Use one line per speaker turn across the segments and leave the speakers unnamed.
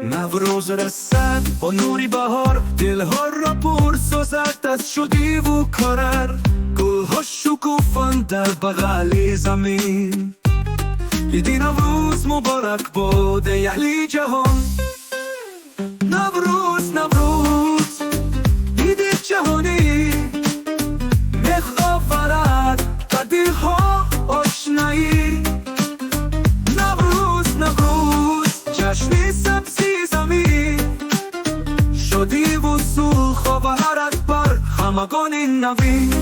نوروز رسد با نوری بهار، دلها را پر سازد از شادی و قرار. گلها شکوفان در بغل زمین، عید نوروز مبارک باده اهل جهان. نوروز نوروز عید جهانی، مهر آورد بر دلها آشنایی. نوروز نوروز جشن سبزی زمین، شادی و صلح آورد بر همگان نوین.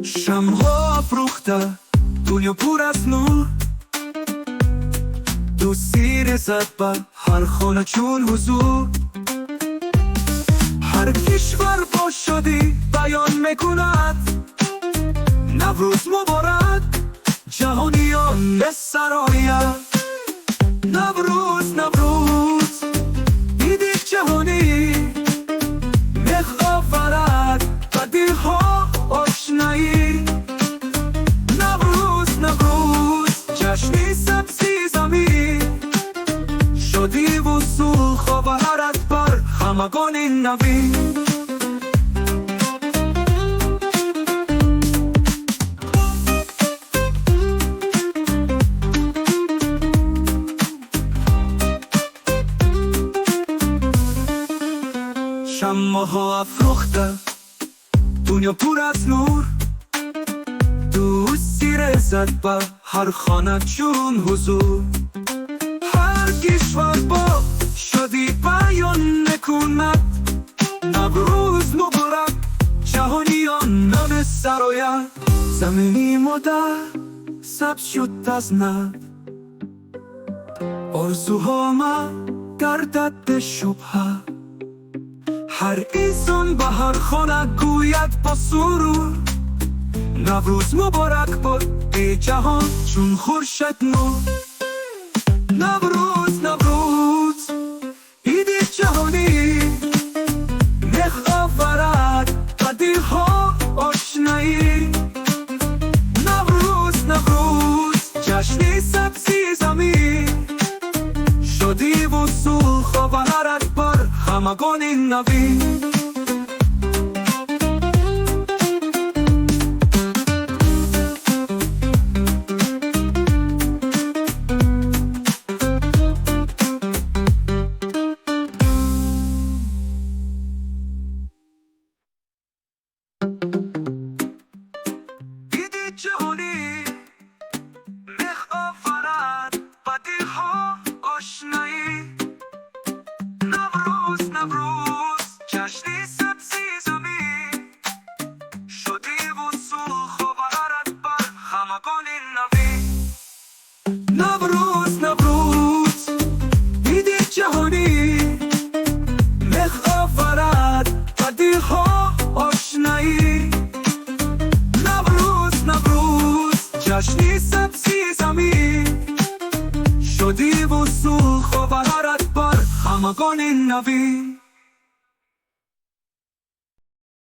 شمعها افروخته، دنیا پر از نور، دوستی رسد به هر خانه چون حضور. هر کشور با شادی بیان میکند، نوروز مبارک جهانیان به سرایت. نوروز نوروز عید جهانی، مهر آورد به دلها آشنایی. نوروز نوروز جشن سبزی زمین، شادی و صلح آورد بر همگان نوین. شمعها افروخته، دنیا پر از نور، دوستی رسد به هر خانه چون حضور. هر کشور با شادی بیان میکند، نوروز مبارک جهانیان به سرایت. زمینی مادر سبز شد از نو، آرزوها ما گردد به شبهه. هر انسان به هر خانه گوید با سرور، نوروز مبارک باد ای جهان چون خورشید نور. نوروز نوروز عید جهانی، مهر آورد به دلها آشنایی. نوروز نوروز جشن سبزی زمین، شادی و صلح آورد بر همگان نوین. جهانی، مهر آورد به دلها آشنایی. نوروز نوروز جشن سبزی زمین، شادی و صلح آورد بر همگان نوین. نوروز نوروز عید جهانی، مهر آورد به دلها آشنایی. جشن سبزی زمین، شادی و صلح آورد بر همگان نوین.